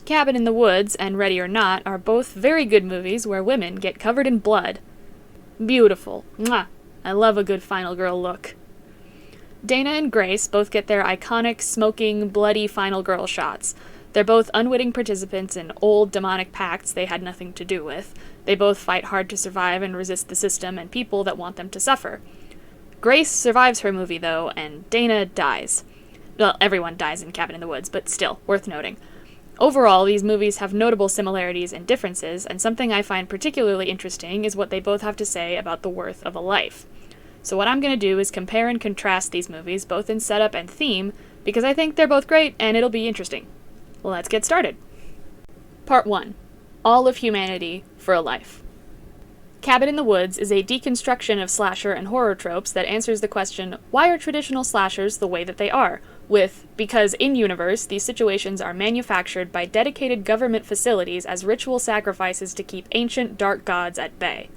Cabin in the Woods and Ready or Not are both very good movies where women get covered in blood. Beautiful. Mwah. I love a good final girl look. Dana and Grace both get their iconic, smoking, bloody final girl shots. They're both unwitting participants in old demonic pacts they had nothing to do with. They both fight hard to survive and resist the system and people that want them to suffer. Grace survives her movie, though, and Dana dies. Well, everyone dies in Cabin in the Woods, but still, worth noting. Overall, these movies have notable similarities and differences, and something I find particularly interesting is what they both have to say about the worth of a life. So what I'm going to do is compare and contrast these movies, both in setup and theme, because I think they're both great, and it'll be interesting. Let's get started. Part 1. All of Humanity for a Life. Cabin in the Woods is a deconstruction of slasher and horror tropes that answers the question, why are traditional slashers the way that they are? With, because in-universe, these situations are manufactured by dedicated government facilities as ritual sacrifices to keep ancient dark gods at bay.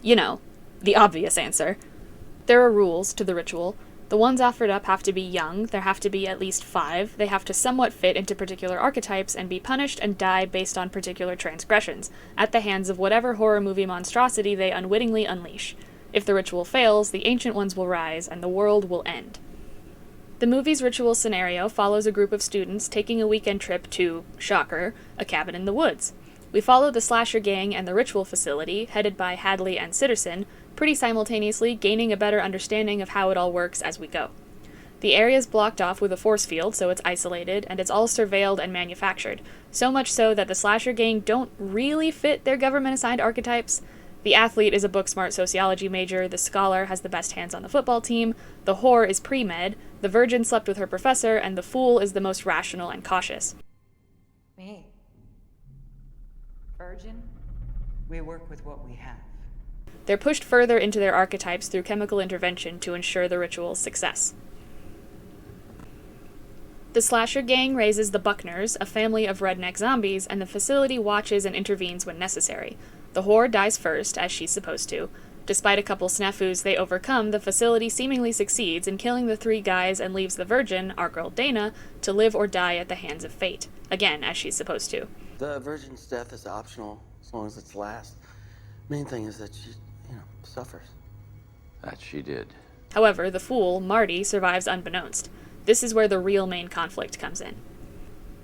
You know, the obvious answer. There are rules to the ritual. The ones offered up have to be young, there have to be at least 5, they have to somewhat fit into particular archetypes and be punished and die based on particular transgressions, at the hands of whatever horror movie monstrosity they unwittingly unleash. If the ritual fails, the ancient ones will rise and the world will end. The movie's ritual scenario follows a group of students taking a weekend trip to, shocker, a cabin in the woods. We follow the slasher gang and the ritual facility, headed by Hadley and Sitterson, pretty simultaneously gaining a better understanding of how it all works as we go. The area's blocked off with a force field, so it's isolated, and it's all surveilled and manufactured, so much so that the slasher gang don't really fit their government-assigned archetypes. The athlete is a book-smart sociology major, the scholar has the best hands on the football team, the whore is pre-med, the virgin slept with her professor, and the fool is the most rational and cautious. Me? Virgin? We work with what we have. They're pushed further into their archetypes through chemical intervention to ensure the ritual's success. The slasher gang raises the Buckners, a family of redneck zombies, and the facility watches and intervenes when necessary. The whore dies first, as she's supposed to. Despite a couple snafus they overcome, the facility seemingly succeeds in killing the 3 guys and leaves the virgin, our girl Dana, to live or die at the hands of fate. Again, as she's supposed to. The virgin's death is optional, as long as it's last. Main thing is that she, suffers. That she did. However, the fool, Marty, survives unbeknownst. This is where the real main conflict comes in.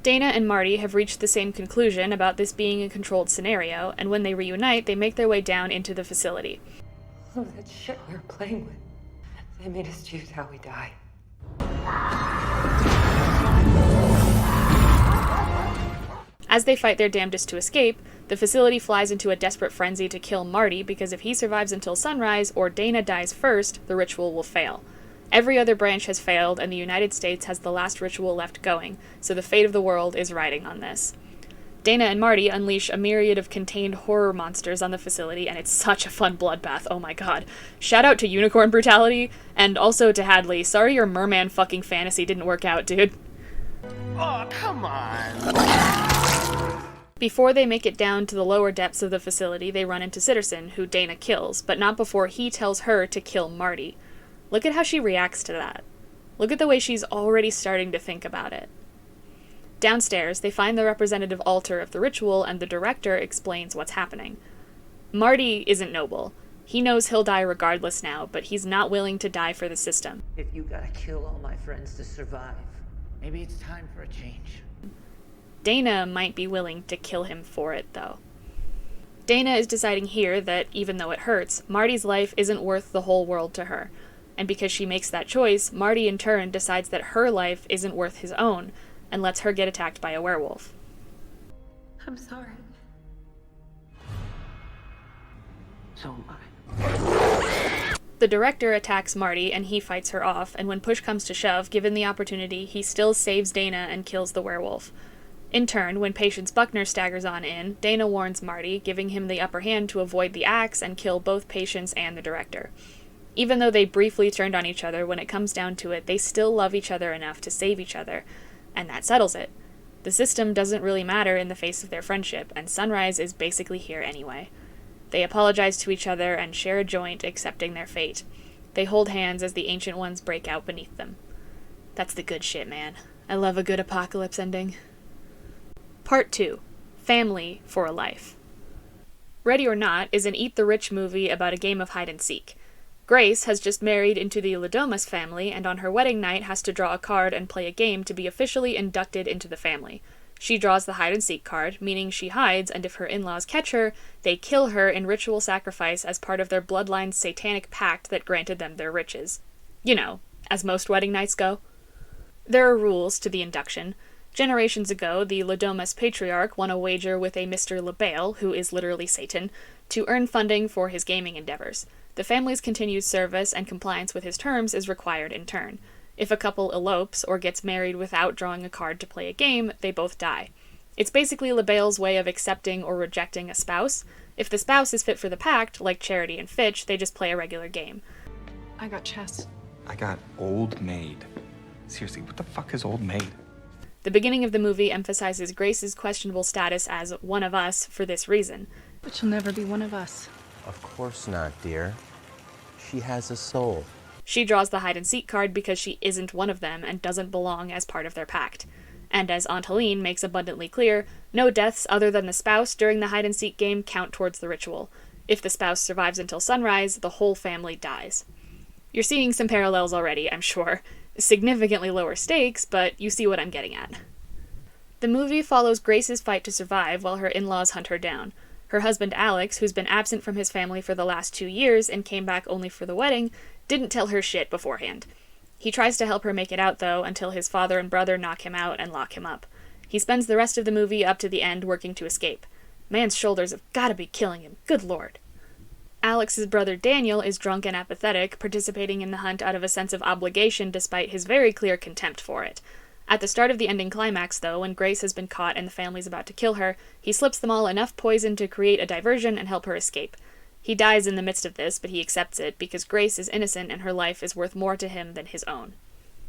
Dana and Marty have reached the same conclusion about this being a controlled scenario, and when they reunite, they make their way down into the facility. Oh, that shit we were playing with. They made us choose how we die. As they fight their damnedest to escape, the facility flies into a desperate frenzy to kill Marty because if he survives until sunrise or Dana dies first, the ritual will fail. Every other branch has failed and the United States has the last ritual left going, so the fate of the world is riding on this. Dana and Marty unleash a myriad of contained horror monsters on the facility, and it's such a fun bloodbath, oh my god. Shout out to Unicorn Brutality, and also to Hadley. Sorry your merman fucking fantasy didn't work out, dude. Oh, come on! Before they make it down to the lower depths of the facility, they run into Sitterson, who Dana kills, but not before he tells her to kill Marty. Look at how she reacts to that. Look at the way she's already starting to think about it. Downstairs, they find the representative altar of the ritual, and the director explains what's happening. Marty isn't noble. He knows he'll die regardless now, but he's not willing to die for the system. If you gotta kill all my friends to survive, maybe it's time for a change. Dana might be willing to kill him for it, though. Dana is deciding here that, even though it hurts, Marty's life isn't worth the whole world to her. And because she makes that choice, Marty in turn decides that her life isn't worth his own, and lets her get attacked by a werewolf. I'm sorry. So am I. The director attacks Marty, and he fights her off, and when push comes to shove, given the opportunity, he still saves Dana and kills the werewolf. In turn, when Patience Buckner staggers on in, Dana warns Marty, giving him the upper hand to avoid the axe and kill both Patience and the director. Even though they briefly turned on each other, when it comes down to it, they still love each other enough to save each other, and that settles it. The system doesn't really matter in the face of their friendship, and Sunrise is basically here anyway. They apologize to each other and share a joint, accepting their fate. They hold hands as the Ancient Ones break out beneath them. That's the good shit, man. I love a good apocalypse ending. Part 2. Family for a Life. Ready or Not is an Eat the Rich movie about a game of hide-and-seek. Grace has just married into the Ladomas family, and on her wedding night has to draw a card and play a game to be officially inducted into the family. She draws the hide-and-seek card, meaning she hides, and if her in-laws catch her, they kill her in ritual sacrifice as part of their bloodline's satanic pact that granted them their riches. You know, as most wedding nights go. There are rules to the induction. Generations ago, the Ladomas patriarch won a wager with a Mr. LaBelle, who is literally Satan, to earn funding for his gaming endeavors. The family's continued service and compliance with his terms is required in turn. If a couple elopes or gets married without drawing a card to play a game, they both die. It's basically LaBelle's way of accepting or rejecting a spouse. If the spouse is fit for the pact, like Charity and Fitch, they just play a regular game. I got chess. I got Old Maid. Seriously, what the fuck is Old Maid? The beginning of the movie emphasizes Grace's questionable status as one of us for this reason. But she'll never be one of us. Of course not, dear. She has a soul. She draws the hide-and-seek card because she isn't one of them and doesn't belong as part of their pact. And as Aunt Helene makes abundantly clear, no deaths other than the spouse during the hide-and-seek game count towards the ritual. If the spouse survives until sunrise, the whole family dies. You're seeing some parallels already, I'm sure. Significantly lower stakes, but you see what I'm getting at. The movie follows Grace's fight to survive while her in-laws hunt her down. Her husband Alex, who's been absent from his family for the last 2 years and came back only for the wedding, didn't tell her shit beforehand. He tries to help her make it out, though, until his father and brother knock him out and lock him up. He spends the rest of the movie up to the end working to escape. Man's shoulders have gotta be killing him, good lord. Alex's brother Daniel is drunk and apathetic, participating in the hunt out of a sense of obligation despite his very clear contempt for it. At the start of the ending climax, though, when Grace has been caught and the family's about to kill her, he slips them all enough poison to create a diversion and help her escape. He dies in the midst of this, but he accepts it because Grace is innocent and her life is worth more to him than his own.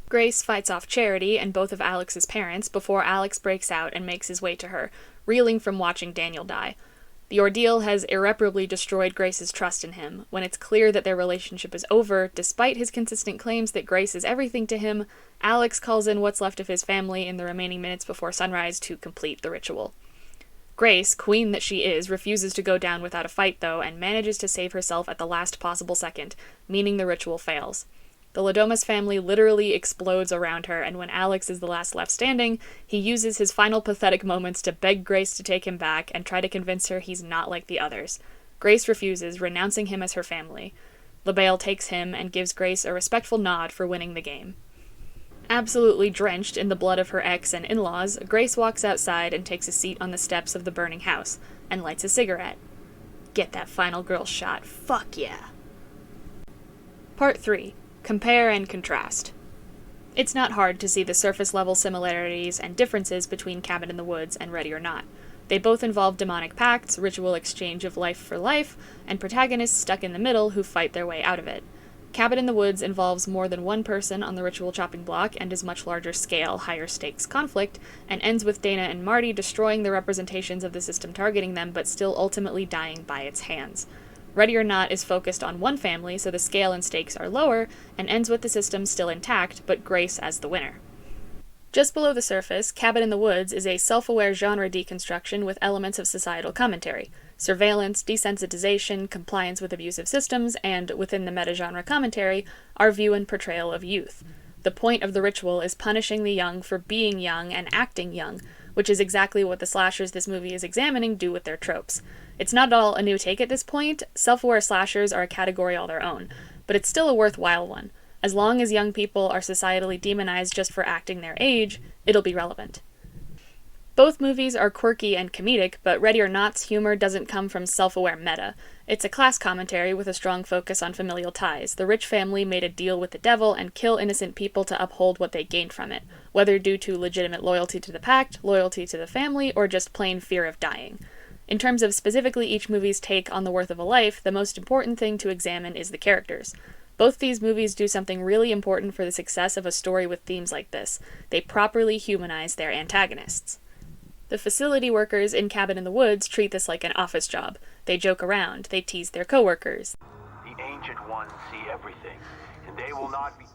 Grace fights off Charity and both of Alex's parents before Alex breaks out and makes his way to her, reeling from watching Daniel die. The ordeal has irreparably destroyed Grace's trust in him. When it's clear that their relationship is over, despite his consistent claims that Grace is everything to him, Alex calls in what's left of his family in the remaining minutes before sunrise to complete the ritual. Grace, queen that she is, refuses to go down without a fight, though, and manages to save herself at the last possible second, meaning the ritual fails. The Ladomas family literally explodes around her, and when Alex is the last left standing, he uses his final pathetic moments to beg Grace to take him back and try to convince her he's not like the others. Grace refuses, renouncing him as her family. LaBelle takes him and gives Grace a respectful nod for winning the game. Absolutely drenched in the blood of her ex and in-laws, Grace walks outside and takes a seat on the steps of the burning house, and lights a cigarette. Get that final girl shot, fuck yeah. Part 3. Compare and contrast. It's not hard to see the surface-level similarities and differences between Cabin in the Woods and Ready or Not. They both involve demonic pacts, ritual exchange of life for life, and protagonists stuck in the middle who fight their way out of it. Cabin in the Woods involves more than one person on the ritual chopping block and is much larger scale, higher stakes conflict, and ends with Dana and Marty destroying the representations of the system targeting them but still ultimately dying by its hands. Ready or Not is focused on one family, so the scale and stakes are lower, and ends with the system still intact, but Grace as the winner. Just below the surface, Cabin in the Woods is a self-aware genre deconstruction with elements of societal commentary, surveillance, desensitization, compliance with abusive systems, and, within the meta-genre commentary, our view and portrayal of youth. The point of the ritual is punishing the young for being young and acting young, which is exactly what the slashers this movie is examining do with their tropes. It's not at all a new take at this point. Self-aware slashers are a category all their own, but it's still a worthwhile one. As long as young people are societally demonized just for acting their age, it'll be relevant. Both movies are quirky and comedic, but Ready or Not's humor doesn't come from self-aware meta. It's a class commentary with a strong focus on familial ties. The rich family made a deal with the devil and kill innocent people to uphold what they gained from it, whether due to legitimate loyalty to the pact, loyalty to the family, or just plain fear of dying. In terms of specifically each movie's take on the worth of a life, the most important thing to examine is the characters. Both these movies do something really important for the success of a story with themes like this. They properly humanize their antagonists. The facility workers in Cabin in the Woods treat this like an office job. They joke around, they tease their coworkers. The Ancient Ones see everything, and they will not be...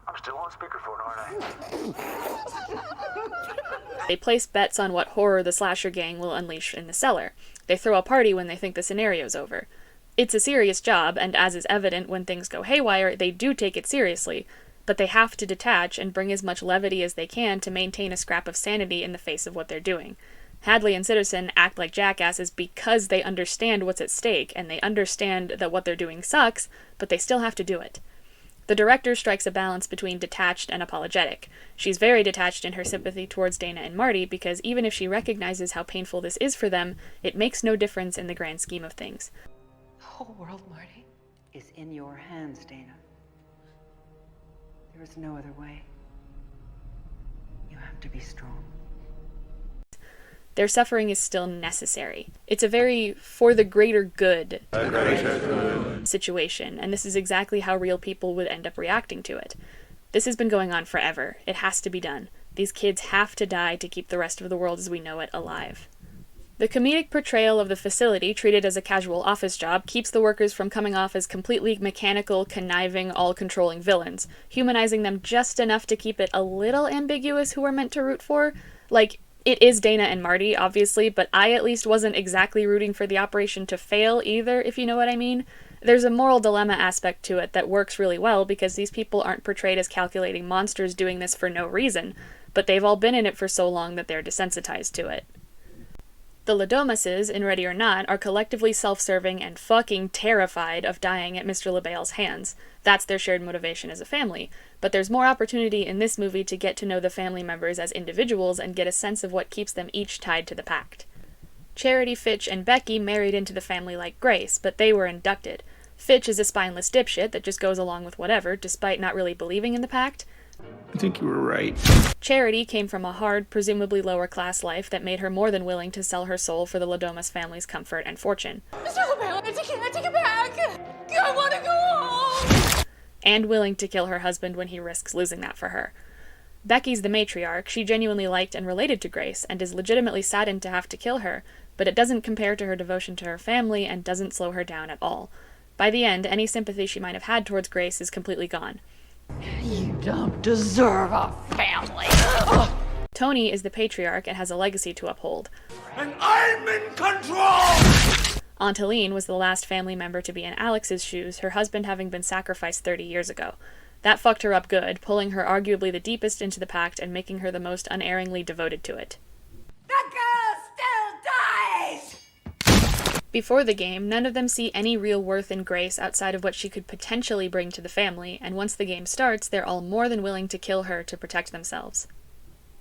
I'm Still on speakerphone, aren't I? They place bets on what horror the slasher gang will unleash in the cellar. They throw a party when they think the scenario's over. It's a serious job, and as is evident when things go haywire, they do take it seriously, but they have to detach and bring as much levity as they can to maintain a scrap of sanity in the face of what they're doing. Hadley and Sitterson act like jackasses because they understand what's at stake, and they understand that what they're doing sucks, but they still have to do it. The director strikes a balance between detached and apologetic. She's very detached in her sympathy towards Dana and Marty because even if she recognizes how painful this is for them, it makes no difference in the grand scheme of things. The whole world, Marty, is in your hands, Dana. There is no other way. You have to be strong. Their suffering is still necessary. It's a very for the greater good situation, and this is exactly how real people would end up reacting to it. This has been going on forever. It has to be done. These kids have to die to keep the rest of the world as we know it alive. The comedic portrayal of the facility, treated as a casual office job, keeps the workers from coming off as completely mechanical, conniving, all-controlling villains, humanizing them just enough to keep it a little ambiguous who we're meant to root for. Like, it is Dana and Marty, obviously, but I at least wasn't exactly rooting for the operation to fail either, if you know what I mean. There's a moral dilemma aspect to it that works really well because these people aren't portrayed as calculating monsters doing this for no reason, but they've all been in it for so long that they're desensitized to it. The Ladomases, in Ready or Not, are collectively self-serving and fucking terrified of dying at Mr. LaBelle's hands. That's their shared motivation as a family. But there's more opportunity in this movie to get to know the family members as individuals and get a sense of what keeps them each tied to the pact. Charity, Fitch, and Becky married into the family like Grace, but they were inducted. Fitch is a spineless dipshit that just goes along with whatever, despite not really believing in the pact. I think you were right. Charity came from a hard, presumably lower-class life that made her more than willing to sell her soul for the Ladomas family's comfort and fortune. Mr. LaBelle, I take it back! I want to go home! And willing to kill her husband when he risks losing that for her. Becky's the matriarch. She genuinely liked and related to Grace, and is legitimately saddened to have to kill her, but it doesn't compare to her devotion to her family and doesn't slow her down at all. By the end, any sympathy she might have had towards Grace is completely gone. You don't deserve a family. Tony is the patriarch and has a legacy to uphold. And I'm in control! Aunt Helene was the last family member to be in Alex's shoes, her husband having been sacrificed 30 years ago. That fucked her up good, pulling her arguably the deepest into the pact and making her the most unerringly devoted to it. The girl still dies! Before the game, none of them see any real worth in Grace outside of what she could potentially bring to the family, and once the game starts, they're all more than willing to kill her to protect themselves.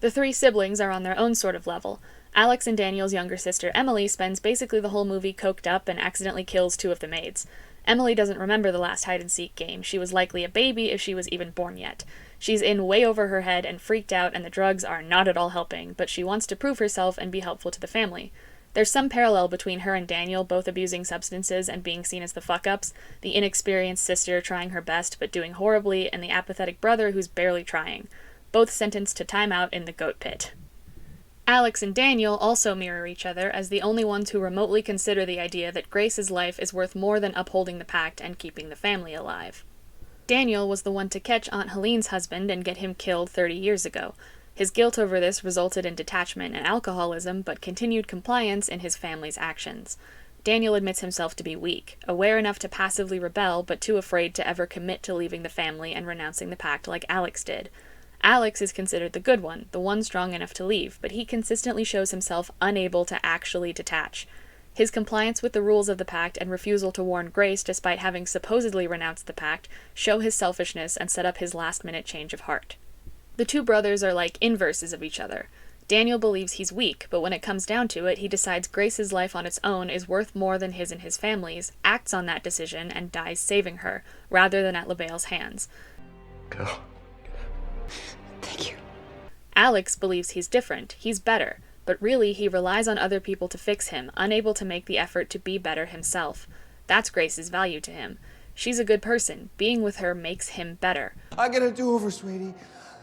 The three siblings are on their own sort of level. Alex and Daniel's younger sister Emily spends basically the whole movie coked up and accidentally kills two of the maids. Emily doesn't remember the last hide-and-seek game. She was likely a baby if she was even born yet. She's in way over her head and freaked out, and the drugs are not at all helping, but she wants to prove herself and be helpful to the family. There's some parallel between her and Daniel both abusing substances and being seen as the fuck-ups, the inexperienced sister trying her best but doing horribly, and the apathetic brother who's barely trying. Both sentenced to time out in the goat pit. Alex and Daniel also mirror each other as the only ones who remotely consider the idea that Grace's life is worth more than upholding the pact and keeping the family alive. Daniel was the one to catch Aunt Helene's husband and get him killed 30 years ago. His guilt over this resulted in detachment and alcoholism, but continued compliance in his family's actions. Daniel admits himself to be weak, aware enough to passively rebel, but too afraid to ever commit to leaving the family and renouncing the pact like Alex did. Alex is considered the good one, the one strong enough to leave, but he consistently shows himself unable to actually detach. His compliance with the rules of the pact and refusal to warn Grace despite having supposedly renounced the pact show his selfishness and set up his last-minute change of heart. The two brothers are like inverses of each other. Daniel believes he's weak, but when it comes down to it, he decides Grace's life on its own is worth more than his and his family's, acts on that decision, and dies saving her, rather than at LaBelle's hands. Go. Thank you. Alex believes he's different, he's better, but really he relies on other people to fix him, unable to make the effort to be better himself. That's Grace's value to him. She's a good person. Being with her makes him better. I get a do-over, sweetie,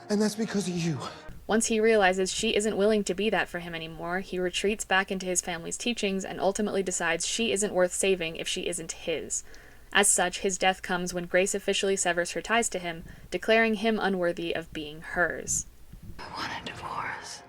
and that's because of you. Once he realizes she isn't willing to be that for him anymore, he retreats back into his family's teachings and ultimately decides she isn't worth saving if she isn't his. As such, his death comes when Grace officially severs her ties to him, declaring him unworthy of being hers. I want a divorce.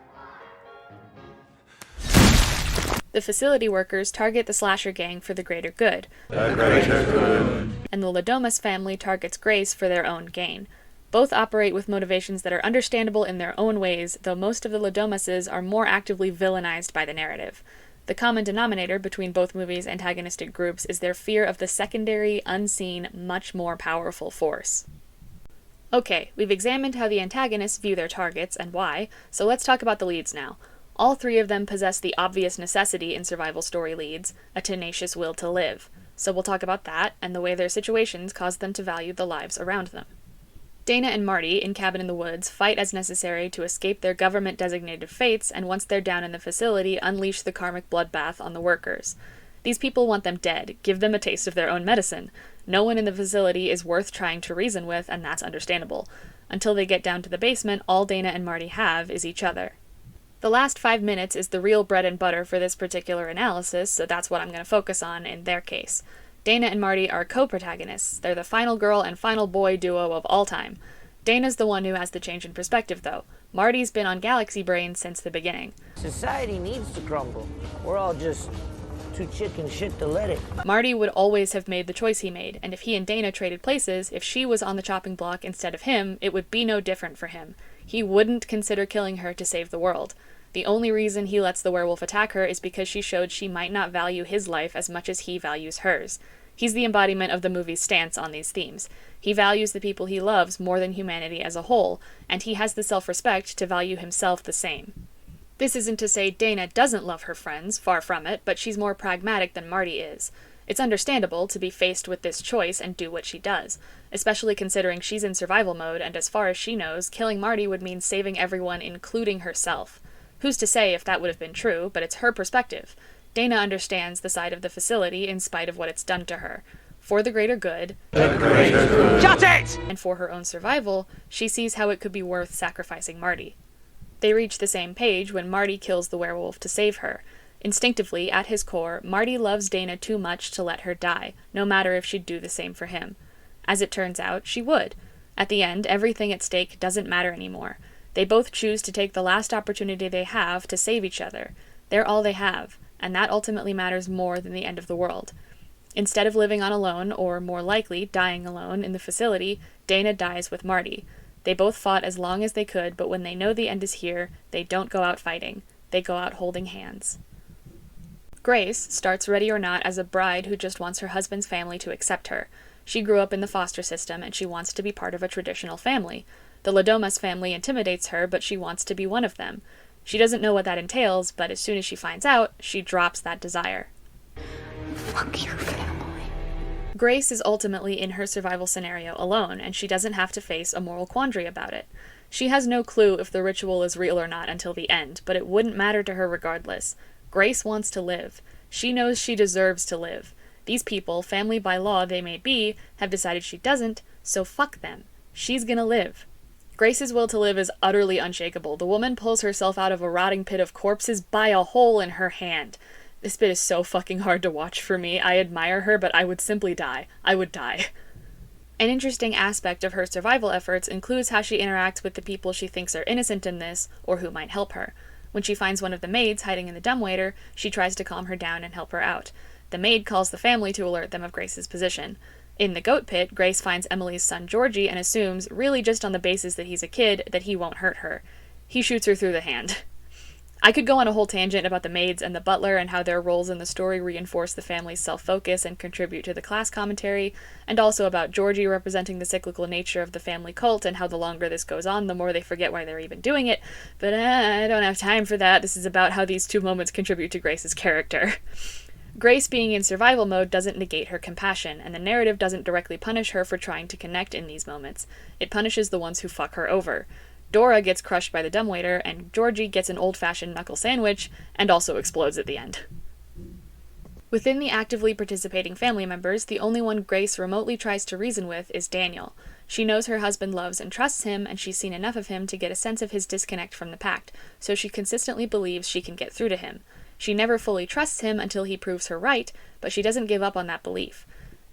The facility workers target the slasher gang for the greater good. And the Ladomas family targets Grace for their own gain. Both operate with motivations that are understandable in their own ways, though most of the Ladomases are more actively villainized by the narrative. The common denominator between both movies' antagonistic groups is their fear of the secondary, unseen, much more powerful force. Okay, we've examined how the antagonists view their targets and why, so let's talk about the leads now. All three of them possess the obvious necessity in survival story leads, a tenacious will to live. So we'll talk about that and the way their situations cause them to value the lives around them. Dana and Marty, in Cabin in the Woods, fight as necessary to escape their government-designated fates, and once they're down in the facility, unleash the karmic bloodbath on the workers. These people want them dead, give them a taste of their own medicine. No one in the facility is worth trying to reason with, and that's understandable. Until they get down to the basement, all Dana and Marty have is each other. The last 5 minutes is the real bread and butter for this particular analysis, so that's what I'm going to focus on in their case. Dana and Marty are co-protagonists. They're the final girl and final boy duo of all time. Dana's the one who has the change in perspective, though. Marty's been on Galaxy Brain since the beginning. Society needs to crumble. We're all just too chicken shit to let it. Marty would always have made the choice he made, and if he and Dana traded places, if she was on the chopping block instead of him, it would be no different for him. He wouldn't consider killing her to save the world. The only reason he lets the werewolf attack her is because she showed she might not value his life as much as he values hers. He's the embodiment of the movie's stance on these themes. He values the people he loves more than humanity as a whole, and he has the self-respect to value himself the same. This isn't to say Dana doesn't love her friends, far from it, but she's more pragmatic than Marty is. It's understandable to be faced with this choice and do what she does, especially considering she's in survival mode, and as far as she knows, killing Marty would mean saving everyone, including herself. Who's to say if that would have been true, but it's her perspective. Dana understands the side of the facility in spite of what it's done to her. For the greater good, Shut it! And for her own survival, she sees how it could be worth sacrificing Marty. They reach the same page when Marty kills the werewolf to save her. Instinctively, at his core, Marty loves Dana too much to let her die, no matter if she'd do the same for him. As it turns out, she would. At the end, everything at stake doesn't matter anymore. They both choose to take the last opportunity they have to save each other. They're all they have, and that ultimately matters more than the end of the world. Instead of living on alone, or more likely, dying alone in the facility, Dana dies with Marty. They both fought as long as they could, but when they know the end is here, they don't go out fighting. They go out holding hands. Grace starts Ready or Not as a bride who just wants her husband's family to accept her. She grew up in the foster system, and she wants to be part of a traditional family. The Ladomas family intimidates her, but she wants to be one of them. She doesn't know what that entails, but as soon as she finds out, she drops that desire. Fuck your family. Grace is ultimately in her survival scenario alone, and she doesn't have to face a moral quandary about it. She has no clue if the ritual is real or not until the end, but it wouldn't matter to her regardless. Grace wants to live. She knows she deserves to live. These people, family by law they may be, have decided she doesn't, so fuck them. She's gonna live. Grace's will to live is utterly unshakable. The woman pulls herself out of a rotting pit of corpses by a hole in her hand. This bit is so fucking hard to watch for me. I admire her, but I would simply die. I would die. An interesting aspect of her survival efforts includes how she interacts with the people she thinks are innocent in this, or who might help her. When she finds one of the maids hiding in the dumbwaiter, she tries to calm her down and help her out. The maid calls the family to alert them of Grace's position. In the goat pit, Grace finds Emily's son Georgie and assumes, really just on the basis that he's a kid, that he won't hurt her. He shoots her through the hand. I could go on a whole tangent about the maids and the butler and how their roles in the story reinforce the family's self-focus and contribute to the class commentary, and also about Georgie representing the cyclical nature of the family cult and how the longer this goes on, the more they forget why they're even doing it, but I don't have time for that. This is about how these two moments contribute to Grace's character. Grace being in survival mode doesn't negate her compassion, and the narrative doesn't directly punish her for trying to connect in these moments. It punishes the ones who fuck her over. Dora gets crushed by the dumbwaiter, and Georgie gets an old-fashioned knuckle sandwich, and also explodes at the end. Within the actively participating family members, the only one Grace remotely tries to reason with is Daniel. She knows her husband loves and trusts him, and she's seen enough of him to get a sense of his disconnect from the pact, so she consistently believes she can get through to him. She never fully trusts him until he proves her right, but she doesn't give up on that belief.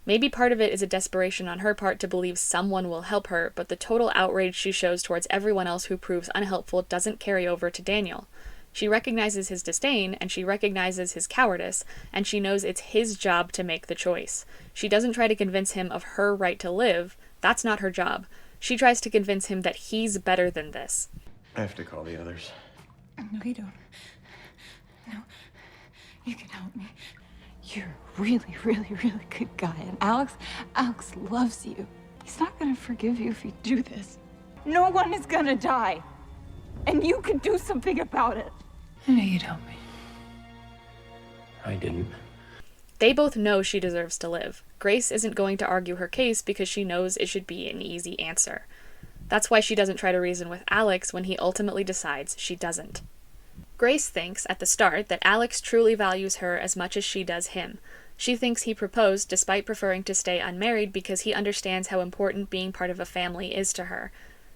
Maybe part of it is a desperation on her part to believe someone will help her, but the total outrage she shows towards everyone else who proves unhelpful doesn't carry over to Daniel. She recognizes his disdain, and she recognizes his cowardice, and she knows it's his job to make the choice. She doesn't try to convince him of her right to live. That's not her job. She tries to convince him that he's better than this. I have to call the others. No, you don't. No, you can help me. You're a really, really, really good guy. And Alex loves you. He's not gonna forgive you if you do this. No one is gonna die. And you can do something about it. I know you'd help me. I didn't. They both know she deserves to live. Grace isn't going to argue her case because she knows it should be an easy answer. That's why she doesn't try to reason with Alex when he ultimately decides she doesn't. Grace thinks, at the start, that Alex truly values her as much as she does him. She thinks he proposed despite preferring to stay unmarried because he understands how important being part of a family is to her.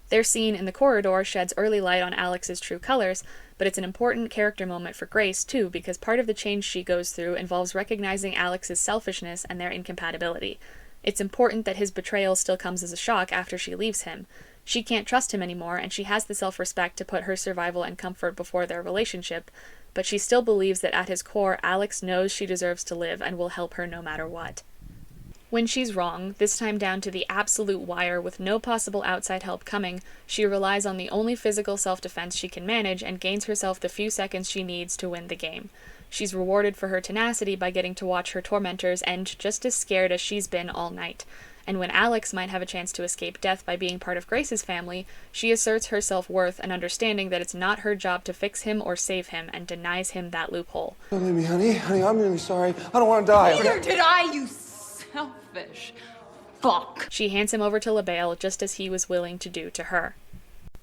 Their scene in the corridor sheds early light on Alex's true colors, but it's an important character moment for Grace, too, because part of the change she goes through involves recognizing Alex's selfishness and their incompatibility. It's important that his betrayal still comes as a shock after she leaves him. She can't trust him anymore, and she has the self-respect to put her survival and comfort before their relationship, but she still believes that at his core, Alex knows she deserves to live and will help her no matter what. When she's wrong, this time down to the absolute wire with no possible outside help coming, she relies on the only physical self-defense she can manage and gains herself the few seconds she needs to win the game. She's rewarded for her tenacity by getting to watch her tormentors end just as scared as she's been all night. And when Alex might have a chance to escape death by being part of Grace's family, she asserts her self-worth and understanding that it's not her job to fix him or save him and denies him that loophole. Don't leave me, honey. Honey, I'm really sorry. I don't want to die. Neither did I, you selfish fuck. She hands him over to LaBelle just as he was willing to do to her.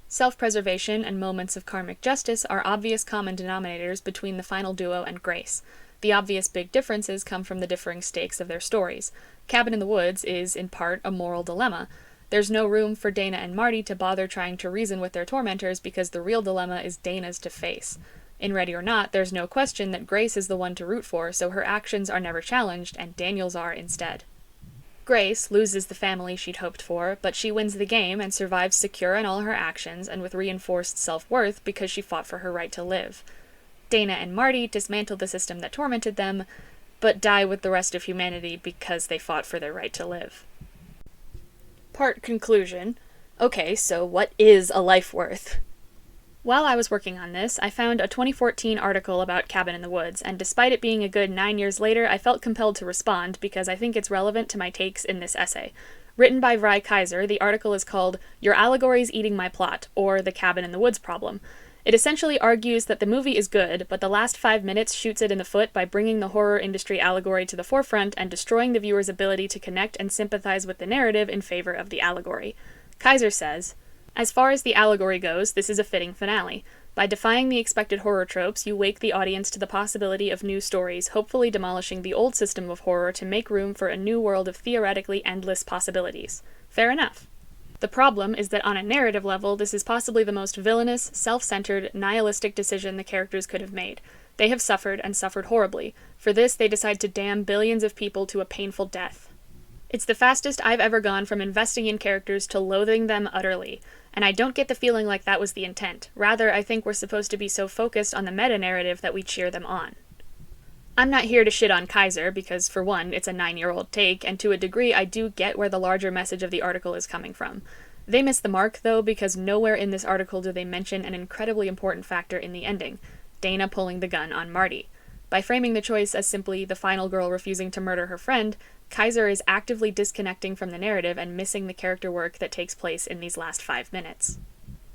Self-preservation and moments of karmic justice are obvious common denominators between the final duo and Grace. The obvious big differences come from the differing stakes of their stories. Cabin in the Woods is, in part, a moral dilemma. There's no room for Dana and Marty to bother trying to reason with their tormentors because the real dilemma is Dana's to face. In Ready or Not, there's no question that Grace is the one to root for, so her actions are never challenged, and Daniel's are instead. Grace loses the family she'd hoped for, but she wins the game and survives secure in all her actions and with reinforced self-worth because she fought for her right to live. Dana and Marty dismantle the system that tormented them, but die with the rest of humanity because they fought for their right to live. Part conclusion. Okay, so what is a life worth? While I was working on this, I found a 2014 article about Cabin in the Woods, and despite it being a good 9 years later, I felt compelled to respond because I think it's relevant to my takes in this essay. Written by Vry Kaiser, the article is called Your Allegory's Eating My Plot, or The Cabin in the Woods Problem. It essentially argues that the movie is good, but the last 5 minutes shoots it in the foot by bringing the horror industry allegory to the forefront and destroying the viewer's ability to connect and sympathize with the narrative in favor of the allegory. Kaiser says, as far as the allegory goes, this is a fitting finale. By defying the expected horror tropes, you wake the audience to the possibility of new stories, hopefully demolishing the old system of horror to make room for a new world of theoretically endless possibilities. Fair enough. The problem is that on a narrative level, this is possibly the most villainous, self-centered, nihilistic decision the characters could have made. They have suffered, and suffered horribly. For this, they decide to damn billions of people to a painful death. It's the fastest I've ever gone from investing in characters to loathing them utterly, and I don't get the feeling like that was the intent. Rather, I think we're supposed to be so focused on the meta-narrative that we cheer them on. I'm not here to shit on Kaiser, because for one, it's a 9-year-old take, and to a degree I do get where the larger message of the article is coming from. They miss the mark, though, because nowhere in this article do they mention an incredibly important factor in the ending, Dana pulling the gun on Marty. By framing the choice as simply the final girl refusing to murder her friend, Kaiser is actively disconnecting from the narrative and missing the character work that takes place in these last 5 minutes.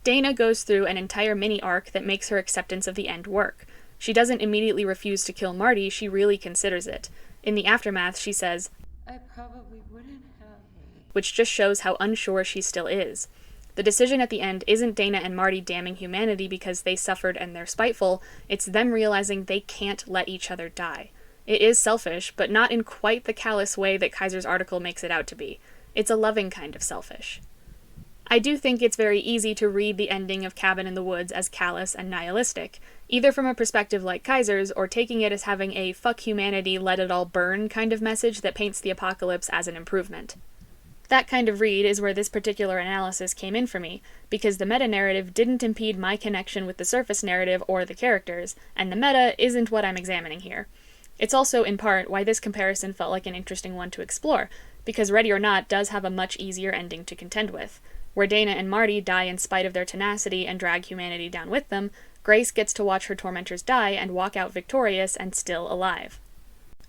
Dana goes through an entire mini-arc that makes her acceptance of the end work. She doesn't immediately refuse to kill Marty, she really considers it. In the aftermath, she says, I probably wouldn't have. Which just shows how unsure she still is. The decision at the end isn't Dana and Marty damning humanity because they suffered and they're spiteful, it's them realizing they can't let each other die. It is selfish, but not in quite the callous way that Kaiser's article makes it out to be. It's a loving kind of selfish. I do think it's very easy to read the ending of Cabin in the Woods as callous and nihilistic, either from a perspective like Kaiser's or taking it as having a fuck humanity, let it all burn kind of message that paints the apocalypse as an improvement. That kind of read is where this particular analysis came in for me, because the meta-narrative didn't impede my connection with the surface narrative or the characters, and the meta isn't what I'm examining here. It's also, in part, why this comparison felt like an interesting one to explore, because Ready or Not does have a much easier ending to contend with. Where Dana and Marty die in spite of their tenacity and drag humanity down with them, Grace gets to watch her tormentors die and walk out victorious and still alive.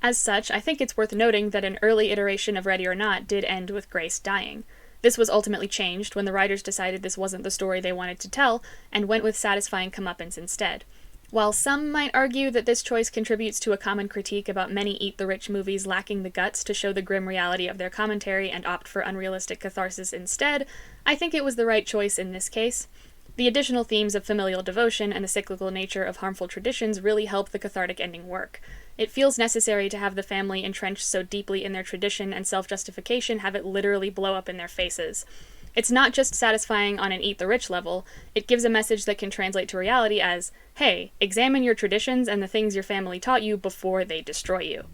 As such, I think it's worth noting that an early iteration of Ready or Not did end with Grace dying. This was ultimately changed when the writers decided this wasn't the story they wanted to tell, and went with satisfying comeuppance instead. While some might argue that this choice contributes to a common critique about many Eat the Rich movies lacking the guts to show the grim reality of their commentary and opt for unrealistic catharsis instead, I think it was the right choice in this case. The additional themes of familial devotion and the cyclical nature of harmful traditions really help the cathartic ending work. It feels necessary to have the family entrenched so deeply in their tradition and self-justification have it literally blow up in their faces. It's not just satisfying on an Eat the Rich level, it gives a message that can translate to reality as, hey, examine your traditions and the things your family taught you before they destroy you.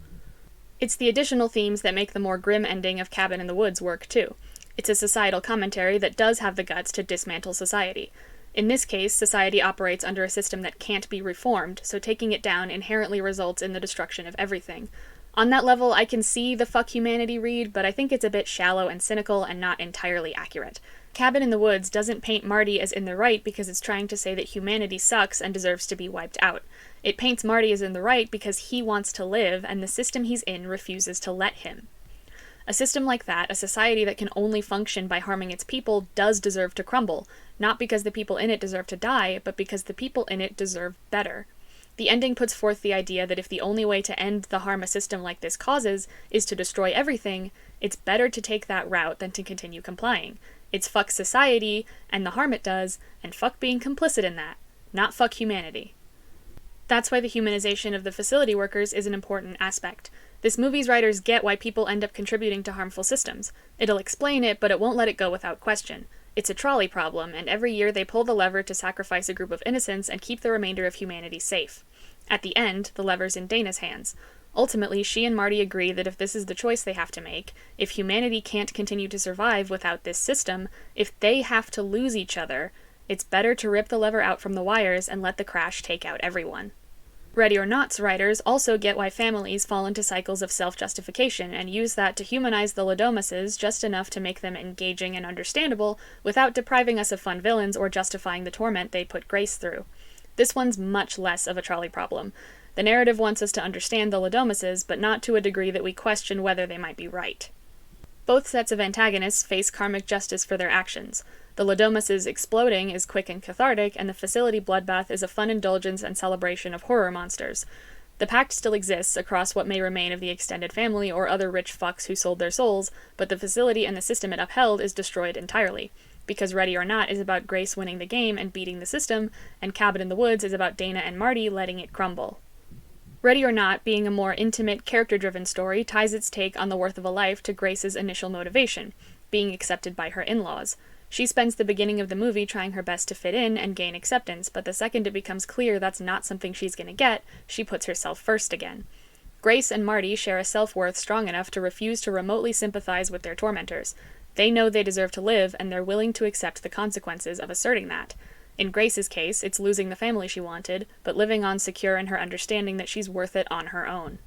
It's the additional themes that make the more grim ending of Cabin in the Woods work too. It's a societal commentary that does have the guts to dismantle society. In this case, society operates under a system that can't be reformed, so taking it down inherently results in the destruction of everything. On that level, I can see the fuck humanity read, but I think it's a bit shallow and cynical and not entirely accurate. Cabin in the Woods doesn't paint Marty as in the right because it's trying to say that humanity sucks and deserves to be wiped out. It paints Marty as in the right because he wants to live and the system he's in refuses to let him. A system like that, a society that can only function by harming its people, does deserve to crumble, not because the people in it deserve to die, but because the people in it deserve better. The ending puts forth the idea that if the only way to end the harm a system like this causes is to destroy everything, it's better to take that route than to continue complying. It's fuck society and the harm it does, and fuck being complicit in that, not fuck humanity. That's why the humanization of the facility workers is an important aspect. This movie's writers get why people end up contributing to harmful systems. It'll explain it, but it won't let it go without question. It's a trolley problem, and every year they pull the lever to sacrifice a group of innocents and keep the remainder of humanity safe. At the end, the lever's in Dana's hands. Ultimately, she and Marty agree that if this is the choice they have to make, if humanity can't continue to survive without this system, if they have to lose each other, it's better to rip the lever out from the wires and let the crash take out everyone. Ready or Not's writers also get why families fall into cycles of self-justification and use that to humanize the Ladomases just enough to make them engaging and understandable without depriving us of fun villains or justifying the torment they put Grace through. This one's much less of a trolley problem. The narrative wants us to understand the Ladomases, but not to a degree that we question whether they might be right. Both sets of antagonists face karmic justice for their actions. The Ladomases exploding is quick and cathartic, and the facility bloodbath is a fun indulgence and celebration of horror monsters. The pact still exists across what may remain of the extended family or other rich fucks who sold their souls, but the facility and the system it upheld is destroyed entirely. Because Ready or Not is about Grace winning the game and beating the system, and Cabin in the Woods is about Dana and Marty letting it crumble. Ready or Not, being a more intimate, character-driven story, ties its take on the worth of a life to Grace's initial motivation, being accepted by her in-laws. She spends the beginning of the movie trying her best to fit in and gain acceptance, but the second it becomes clear that's not something she's gonna get, she puts herself first again. Grace and Marty share a self-worth strong enough to refuse to remotely sympathize with their tormentors. They know they deserve to live, and they're willing to accept the consequences of asserting that. In Grace's case, it's losing the family she wanted, but living on secure in her understanding that she's worth it on her own.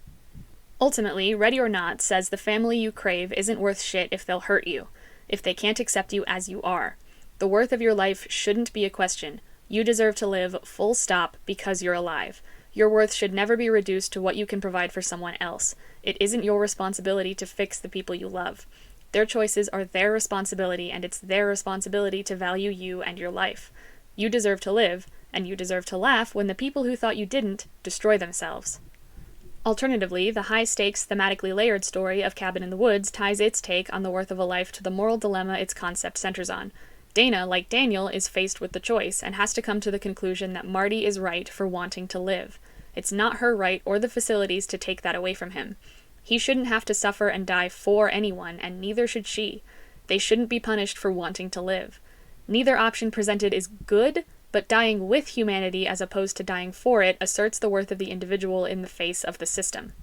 Ultimately, Ready or Not says the family you crave isn't worth shit if they'll hurt you, if they can't accept you as you are. The worth of your life shouldn't be a question. You deserve to live, full stop, because you're alive. Your worth should never be reduced to what you can provide for someone else. It isn't your responsibility to fix the people you love. Their choices are their responsibility, and it's their responsibility to value you and your life. You deserve to live, and you deserve to laugh when the people who thought you didn't destroy themselves. Alternatively, the high-stakes, thematically layered story of Cabin in the Woods ties its take on the worth of a life to the moral dilemma its concept centers on. Dana, like Daniel, is faced with the choice, and has to come to the conclusion that Marty is right for wanting to live. It's not her right or the facilities to take that away from him. He shouldn't have to suffer and die for anyone, and neither should she. They shouldn't be punished for wanting to live. Neither option presented is good, but dying with humanity as opposed to dying for it asserts the worth of the individual in the face of the system.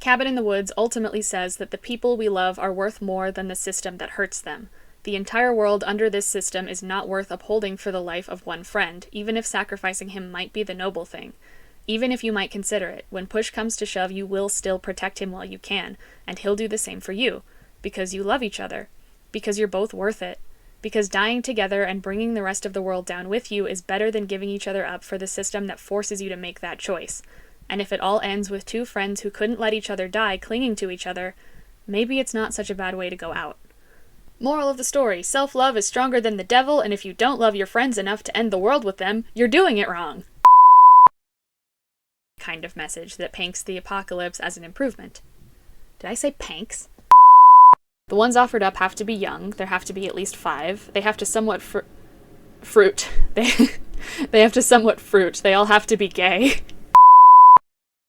Cabin in the Woods ultimately says that the people we love are worth more than the system that hurts them. The entire world under this system is not worth upholding for the life of one friend, even if sacrificing him might be the noble thing. Even if you might consider it, when push comes to shove, you will still protect him while you can, and he'll do the same for you, because you love each other, because you're both worth it, because dying together and bringing the rest of the world down with you is better than giving each other up for the system that forces you to make that choice. And if it all ends with two friends who couldn't let each other die clinging to each other, maybe it's not such a bad way to go out. Moral of the story, self-love is stronger than the devil, and if you don't love your friends enough to end the world with them, you're doing it wrong. Kind of message that paints the apocalypse as an improvement. Did I say panks? The ones offered up have to be young. There have to be at least 5. They have to somewhat fruit. They have to somewhat fruit. They all have to be gay.